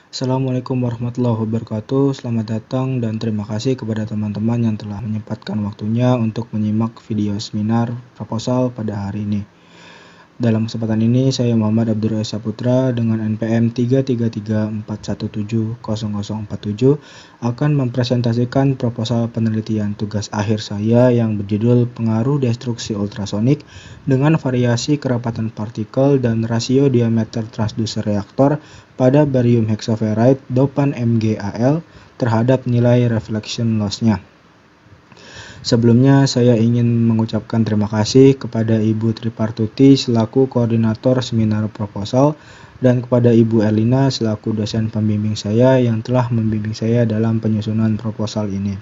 Assalamualaikum warahmatullahi wabarakatuh. Selamat datang dan terima kasih kepada teman-teman yang telah menyempatkan waktunya untuk menyimak video seminar proposal pada hari ini. Dalam kesempatan ini, saya Muhammad Abdur Saputra dengan NPM 33341700047 akan mempresentasikan proposal penelitian tugas akhir saya yang berjudul Pengaruh Destruksi Ultrasonik dengan variasi kerapatan partikel dan rasio diameter transducer reaktor pada barium hexaferrite dopan MgAl terhadap nilai reflection loss-nya. Sebelumnya, saya ingin mengucapkan terima kasih kepada Ibu Tripartuti selaku koordinator seminar proposal dan kepada Ibu Erlina selaku dosen pembimbing saya yang telah membimbing saya dalam penyusunan proposal ini.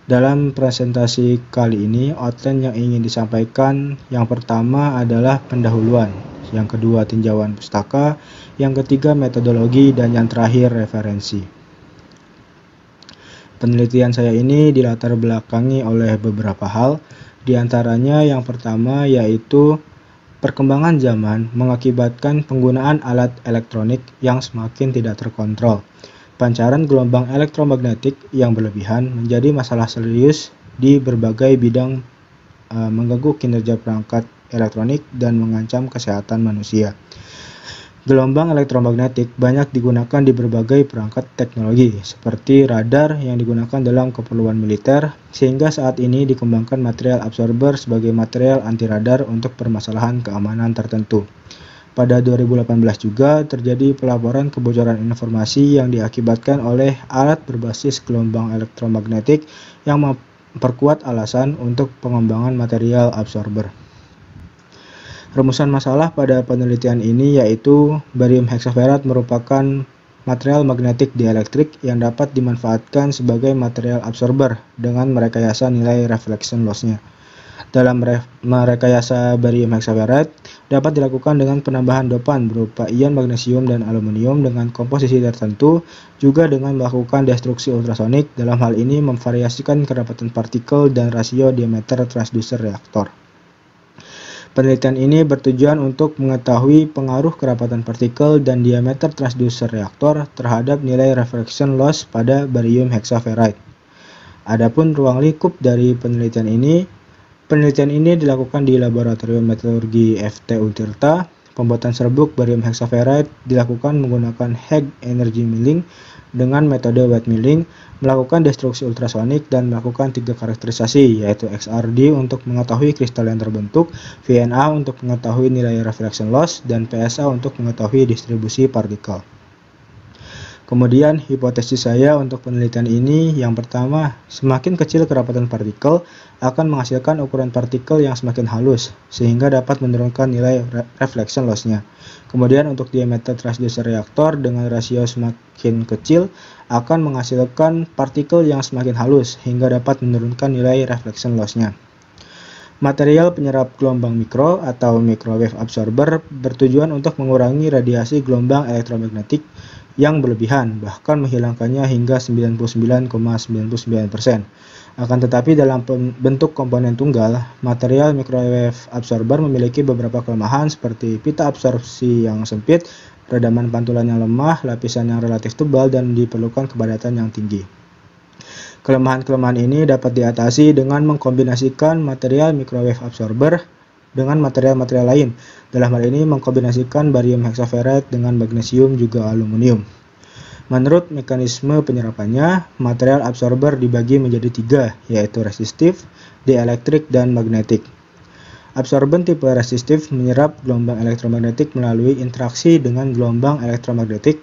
Dalam presentasi kali ini, outline yang ingin disampaikan yang pertama adalah pendahuluan, yang kedua tinjauan pustaka, yang ketiga metodologi, dan yang terakhir referensi. Penelitian saya ini dilatar belakangi oleh beberapa hal, diantaranya yang pertama yaitu perkembangan zaman mengakibatkan penggunaan alat elektronik yang semakin tidak terkontrol. Pancaran gelombang elektromagnetik yang berlebihan menjadi masalah serius di berbagai bidang, mengganggu kinerja perangkat elektronik dan mengancam kesehatan manusia. Gelombang elektromagnetik banyak digunakan di berbagai perangkat teknologi, seperti radar yang digunakan dalam keperluan militer, sehingga saat ini dikembangkan material absorber sebagai material anti-radar untuk permasalahan keamanan tertentu. Pada 2018 juga terjadi pelaporan kebocoran informasi yang diakibatkan oleh alat berbasis gelombang elektromagnetik yang memperkuat alasan untuk pengembangan material absorber. Rumusan masalah pada penelitian ini yaitu barium hexaferrite merupakan material magnetik dielektrik yang dapat dimanfaatkan sebagai material absorber dengan merekayasa nilai reflection loss-nya. Dalam merekayasa barium hexaferrite dapat dilakukan dengan penambahan dopan berupa ion magnesium dan aluminium dengan komposisi tertentu, juga dengan melakukan destruksi ultrasonik, dalam hal ini memvariasikan kerapatan partikel dan rasio diameter transducer reaktor. Penelitian ini bertujuan untuk mengetahui pengaruh kerapatan partikel dan diameter transducer reaktor terhadap nilai reflection loss pada barium hexaferrite. Adapun ruang lingkup dari penelitian ini dilakukan di Laboratorium Metalurgi FT Untirta. Pembuatan serbuk barium hexaferrite dilakukan menggunakan High Energy Milling dengan metode wet milling, melakukan destruksi ultrasonik, dan melakukan 3 karakterisasi, yaitu XRD untuk mengetahui kristal yang terbentuk, VNA untuk mengetahui nilai reflection loss, dan PSA untuk mengetahui distribusi partikel. Kemudian, hipotesis saya untuk penelitian ini yang pertama, semakin kecil kerapatan partikel akan menghasilkan ukuran partikel yang semakin halus, sehingga dapat menurunkan nilai reflection loss-nya. Kemudian untuk diameter transducer reaktor dengan rasio semakin kecil akan menghasilkan partikel yang semakin halus, hingga dapat menurunkan nilai reflection loss-nya. Material penyerap gelombang mikro atau microwave absorber bertujuan untuk mengurangi radiasi gelombang elektromagnetik yang berlebihan, bahkan menghilangkannya hingga 99,99%. Akan tetapi dalam bentuk komponen tunggal, material microwave absorber memiliki beberapa kelemahan seperti pita absorpsi yang sempit, redaman pantulan yang lemah, lapisan yang relatif tebal, dan diperlukan kepadatan yang tinggi. Kelemahan-kelemahan ini dapat diatasi dengan mengkombinasikan material microwave absorber dengan material-material lain. Dalam hal ini mengkombinasikan barium hexaferrite dengan magnesium juga aluminium. Menurut mekanisme penyerapannya, material absorber dibagi menjadi 3, yaitu resistif, dielektrik, dan magnetik. Absorben tipe resistif menyerap gelombang elektromagnetik melalui interaksi dengan gelombang elektromagnetik.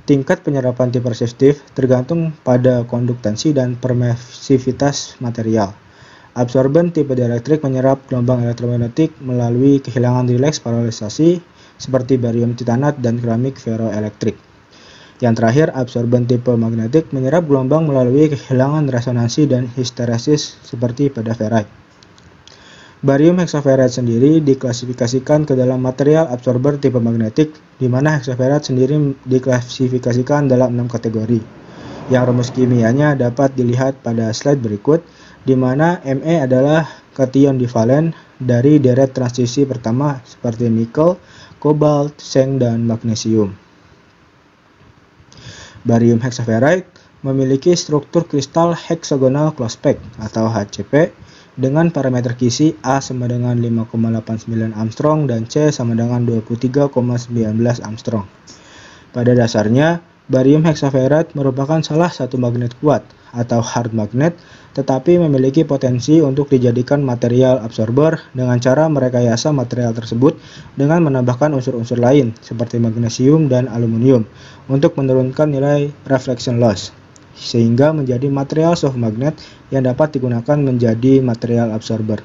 Tingkat penyerapan tipe resistif tergantung pada konduktansi dan permisivitas material. Absorben tipe dielektrik menyerap gelombang elektromagnetik melalui kehilangan rileks polarisasi seperti barium titanat dan keramik ferroelektrik. Yang terakhir, absorben tipe magnetik menyerap gelombang melalui kehilangan resonansi dan histeresis seperti pada ferrite. Barium hexaferrite sendiri diklasifikasikan ke dalam material absorber tipe magnetik, di mana hexaferrite sendiri diklasifikasikan dalam 6 kategori. Yang rumus kimianya dapat dilihat pada slide berikut, di mana Me adalah kation divalen dari deret transisi pertama seperti nikel, kobalt, seng, dan magnesium. Barium hexaferrite memiliki struktur kristal hexagonal close pack atau HCP dengan parameter kisi A sama dengan 5,89 Armstrong dan C sama dengan 23,19 Armstrong. Pada dasarnya, barium hexaferrite merupakan salah satu magnet kuat atau hard magnet, tetapi memiliki potensi untuk dijadikan material absorber dengan cara merekayasa material tersebut dengan menambahkan unsur-unsur lain seperti magnesium dan aluminium untuk menurunkan nilai reflection loss, sehingga menjadi material soft magnet yang dapat digunakan menjadi material absorber.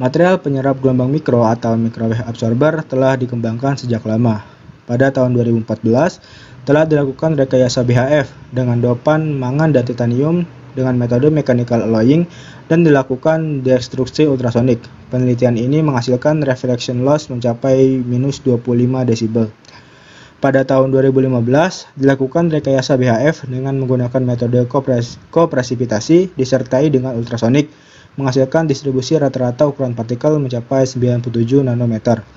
Material penyerap gelombang mikro atau microwave absorber telah dikembangkan sejak lama. Pada tahun 2014, telah dilakukan rekayasa BHF dengan dopan mangan dan titanium dengan metode mechanical alloying dan dilakukan destruksi ultrasonik. Penelitian ini menghasilkan reflection loss mencapai minus 25 desibel. Pada tahun 2015, dilakukan rekayasa BHF dengan menggunakan metode kopresipitasi disertai dengan ultrasonik, menghasilkan distribusi rata-rata ukuran partikel mencapai 97 nanometer.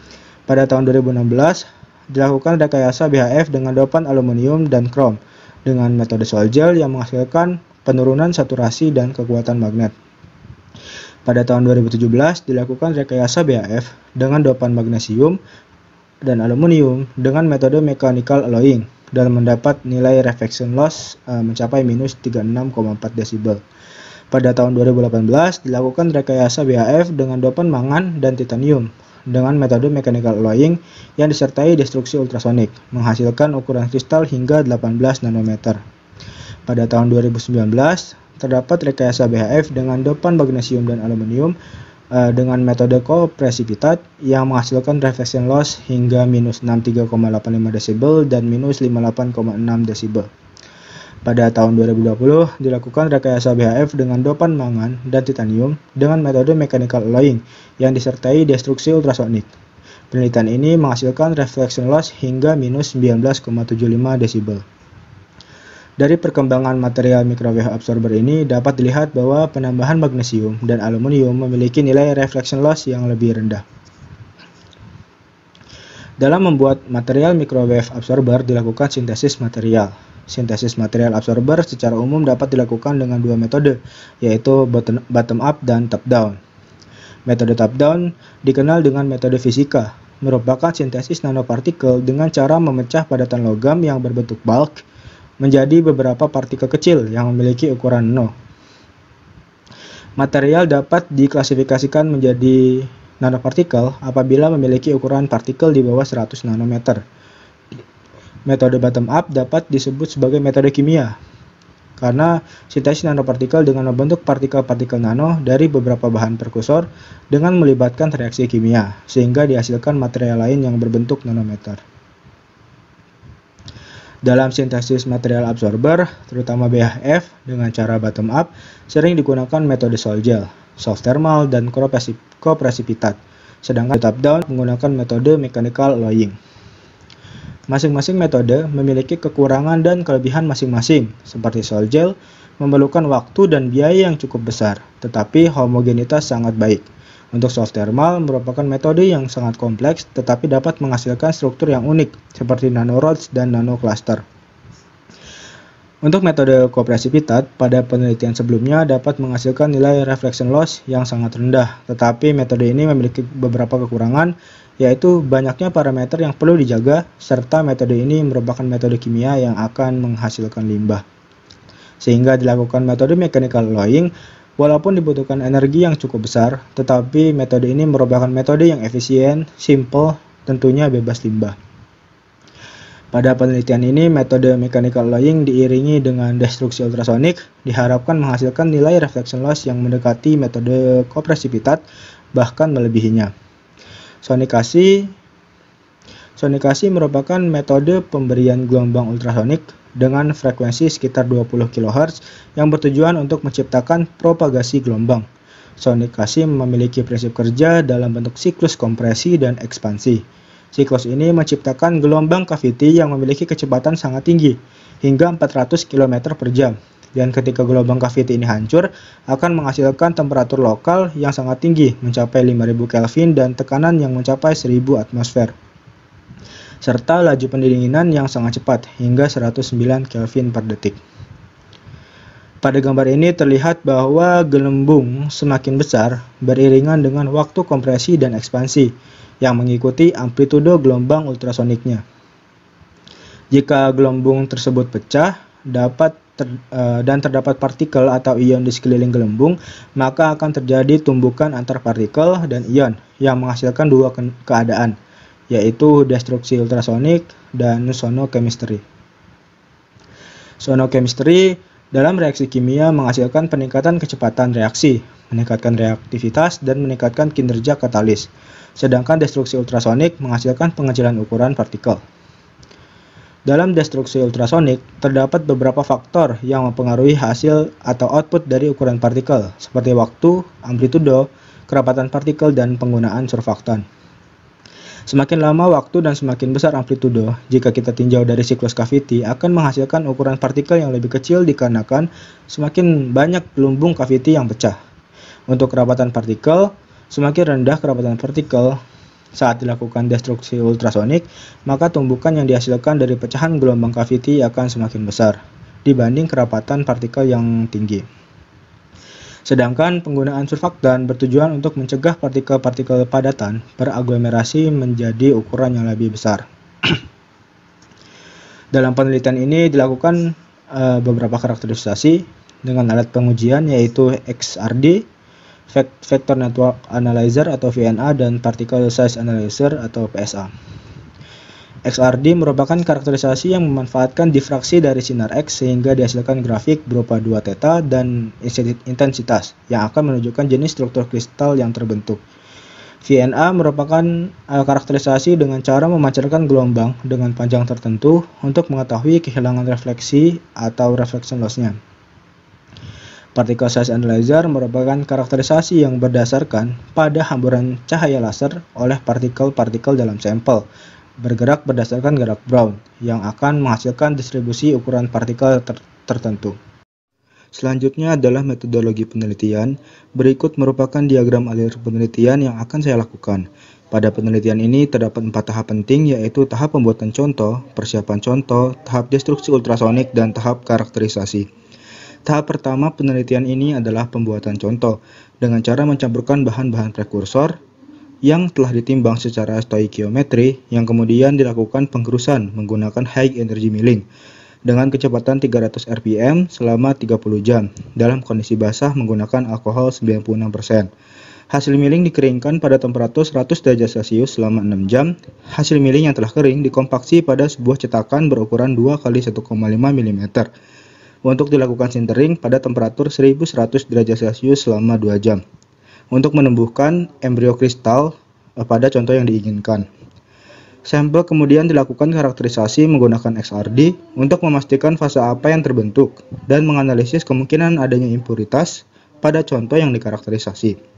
Pada tahun 2016, dilakukan rekayasa BHF dengan dopan aluminium dan krom dengan metode sol gel yang menghasilkan penurunan saturasi dan kekuatan magnet. Pada tahun 2017, dilakukan rekayasa BHF dengan dopan magnesium dan aluminium dengan metode mechanical alloying dan mendapat nilai reflection loss mencapai minus 36,4 desibel. Pada tahun 2018, dilakukan rekayasa BHF dengan dopan mangan dan titanium dengan metode mechanical alloying yang disertai destruksi ultrasonik, menghasilkan ukuran kristal hingga 18 nanometer. Pada tahun 2019, terdapat rekayasa BHF dengan dopan magnesium dan aluminium dengan metode kopresipitat yang menghasilkan reflection loss hingga minus 63,85 desibel dan minus 58,6 desibel. Pada tahun 2020, dilakukan rekayasa BHF dengan dopan mangan dan titanium dengan metode mechanical alloying yang disertai destruksi ultrasonik. Penelitian ini menghasilkan reflection loss hingga minus 19,75 desibel. Dari perkembangan material microwave absorber ini dapat dilihat bahwa penambahan magnesium dan aluminium memiliki nilai reflection loss yang lebih rendah. Dalam membuat material microwave absorber dilakukan sintesis material. Sintesis material absorber secara umum dapat dilakukan dengan dua metode, yaitu bottom up dan top down. Metode top down dikenal dengan metode fisika, merupakan sintesis nanopartikel dengan cara memecah padatan logam yang berbentuk bulk menjadi beberapa partikel kecil yang memiliki ukuran nano. Material dapat diklasifikasikan menjadi nanopartikel apabila memiliki ukuran partikel di bawah 100 nanometer. Metode bottom up dapat disebut sebagai metode kimia karena sintesis nanopartikel dengan membentuk partikel-partikel nano dari beberapa bahan prekursor dengan melibatkan reaksi kimia sehingga dihasilkan material lain yang berbentuk nanometer. Dalam sintesis material absorber, terutama BHF dengan cara bottom up, sering digunakan metode sol gel, soft thermal, dan kopresipitat, sedangkan top down menggunakan metode mechanical alloying. Masing-masing metode memiliki kekurangan dan kelebihan masing-masing, seperti sol gel memerlukan waktu dan biaya yang cukup besar, tetapi homogenitas sangat baik. Untuk soft thermal merupakan metode yang sangat kompleks, tetapi dapat menghasilkan struktur yang unik, seperti nanorods dan nanocluster. Untuk metode kopresipitat, pada penelitian sebelumnya dapat menghasilkan nilai reflection loss yang sangat rendah, tetapi metode ini memiliki beberapa kekurangan, yaitu banyaknya parameter yang perlu dijaga, serta metode ini merupakan metode kimia yang akan menghasilkan limbah. Sehingga dilakukan metode mechanical alloying, walaupun dibutuhkan energi yang cukup besar, tetapi metode ini merupakan metode yang efisien, simple, tentunya bebas limbah. Pada penelitian ini, metode mechanical alloying diiringi dengan destruksi ultrasonik diharapkan menghasilkan nilai reflection loss yang mendekati metode kopresipitat, bahkan melebihinya. Sonikasi merupakan metode pemberian gelombang ultrasonik dengan frekuensi sekitar 20 kHz yang bertujuan untuk menciptakan propagasi gelombang. Sonikasi memiliki prinsip kerja dalam bentuk siklus kompresi dan ekspansi. Siklus ini menciptakan gelombang kaviti yang memiliki kecepatan sangat tinggi, hingga 400 km per jam. Dan ketika gelombang kaviti ini hancur, akan menghasilkan temperatur lokal yang sangat tinggi, mencapai 5000 Kelvin dan tekanan yang mencapai 1000 atmosfer. serta laju pendinginan yang sangat cepat, hingga 109 Kelvin per detik. Pada gambar ini terlihat bahwa gelembung semakin besar beriringan dengan waktu kompresi dan ekspansi yang mengikuti amplitudo gelombang ultrasoniknya. Jika gelembung tersebut pecah dan terdapat partikel atau ion di sekeliling gelembung, maka akan terjadi tumbukan antar partikel dan ion yang menghasilkan dua keadaan, yaitu destruksi ultrasonik dan sonochemistry. Sonochemistry dalam reaksi kimia menghasilkan peningkatan kecepatan reaksi, meningkatkan reaktivitas, dan meningkatkan kinerja katalis. Sedangkan destruksi ultrasonik menghasilkan pengecilan ukuran partikel. Dalam destruksi ultrasonik, terdapat beberapa faktor yang mempengaruhi hasil atau output dari ukuran partikel, seperti waktu, amplitudo, kerapatan partikel, dan penggunaan surfaktan. Semakin lama waktu dan semakin besar amplitudo, jika kita tinjau dari siklus kaviti, akan menghasilkan ukuran partikel yang lebih kecil dikarenakan semakin banyak gelembung kaviti yang pecah. Untuk kerapatan partikel, semakin rendah kerapatan partikel saat dilakukan destruksi ultrasonik, maka tumbukan yang dihasilkan dari pecahan gelombang kaviti akan semakin besar dibanding kerapatan partikel yang tinggi. Sedangkan penggunaan surfaktan bertujuan untuk mencegah partikel-partikel padatan beraglomerasi menjadi ukuran yang lebih besar. Dalam penelitian ini dilakukan beberapa karakterisasi dengan alat pengujian, yaitu XRD, Vector Network Analyzer atau VNA, dan Particle Size Analyzer atau PSA. XRD merupakan karakterisasi yang memanfaatkan difraksi dari sinar X sehingga dihasilkan grafik berupa 2 theta dan intensitas yang akan menunjukkan jenis struktur kristal yang terbentuk. VNA merupakan karakterisasi dengan cara memancarkan gelombang dengan panjang tertentu untuk mengetahui kehilangan refleksi atau reflection loss-nya. Particle Size Analyzer merupakan karakterisasi yang berdasarkan pada hamburan cahaya laser oleh partikel-partikel dalam sampel bergerak berdasarkan gerak Brown yang akan menghasilkan distribusi ukuran partikel tertentu. Selanjutnya adalah metodologi penelitian. Berikut merupakan diagram alur penelitian yang akan saya lakukan. Pada penelitian ini terdapat 4 tahap penting, yaitu tahap pembuatan contoh, persiapan contoh, tahap destruksi ultrasonik, dan tahap karakterisasi. Tahap pertama penelitian ini adalah pembuatan contoh dengan cara mencampurkan bahan-bahan prekursor yang telah ditimbang secara stoikiometri, yang kemudian dilakukan penggerusan menggunakan high energy milling dengan kecepatan 300 rpm selama 30 jam dalam kondisi basah menggunakan alkohol 96%. Hasil milling dikeringkan pada temperatur 100 derajat Celcius selama 6 jam. Hasil milling yang telah kering dikompaksi pada sebuah cetakan berukuran 2 x 1,5 mm untuk dilakukan sintering pada temperatur 1100 derajat Celcius selama 2 jam. Untuk menumbuhkan embrio kristal pada contoh yang diinginkan. Sampel kemudian dilakukan karakterisasi menggunakan XRD untuk memastikan fase apa yang terbentuk dan menganalisis kemungkinan adanya impuritas pada contoh yang dikarakterisasi.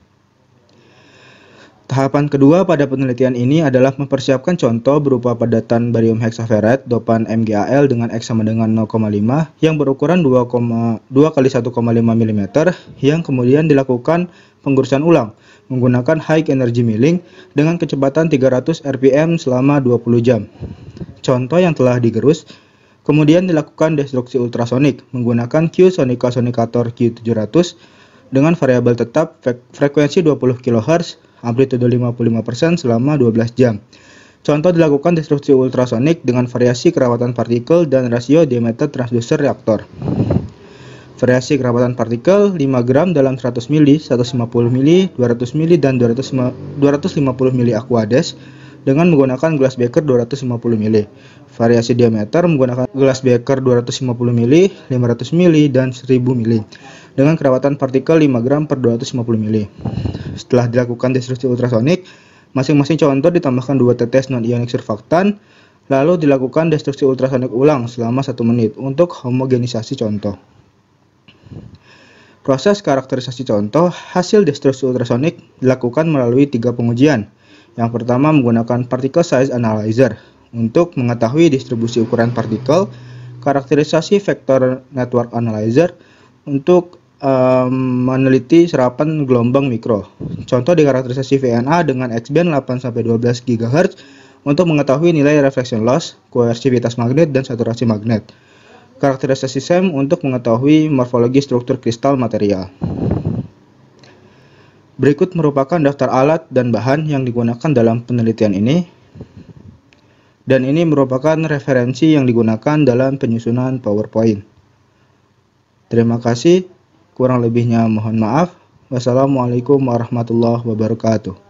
Tahapan kedua pada penelitian ini adalah mempersiapkan contoh berupa padatan barium hexaferrite dopan MgAl dengan X sama dengan 0,5 yang berukuran 2 x 1,5 mm yang kemudian dilakukan penggerusan ulang menggunakan high energy milling dengan kecepatan 300 rpm selama 20 jam. Contoh yang telah digerus kemudian dilakukan destruksi ultrasonik menggunakan Q-Sonica Sonicator Q700 dengan variabel tetap frekuensi 20 kHz, amplitudo 55% selama 12 jam. Contoh dilakukan destruksi ultrasonik dengan variasi kerawatan partikel dan rasio diameter transducer reaktor. Variasi kerapatan partikel 5 gram dalam 100 mili, 150 mili, 200 mili, dan 250 mili aquades dengan menggunakan gelas beker 250 mili. Variasi diameter menggunakan gelas beker 250 mili, 500 mili, dan 1000 mili dengan kerawatan partikel 5 gram per 250 mili. Setelah dilakukan destruksi ultrasonik, masing-masing contoh ditambahkan 2 tetes non-ionik surfaktan, lalu dilakukan destruksi ultrasonik ulang selama 1 menit untuk homogenisasi contoh. Proses karakterisasi contoh hasil destruksi ultrasonik dilakukan melalui 3 pengujian. Yang pertama menggunakan Particle Size Analyzer untuk mengetahui distribusi ukuran partikel, karakterisasi Vector Network Analyzer untuk meneliti serapan gelombang mikro. Contoh di karakterisasi VNA dengan X-band 8-12 GHz untuk mengetahui nilai reflection loss, koersivitas magnet, dan saturasi magnet. Karakterisasi SEM untuk mengetahui morfologi struktur kristal material. Berikut merupakan daftar alat dan bahan yang digunakan dalam penelitian ini, dan ini merupakan referensi yang digunakan dalam penyusunan PowerPoint. Terima kasih, kurang lebihnya mohon maaf. Wassalamualaikum warahmatullahi wabarakatuh.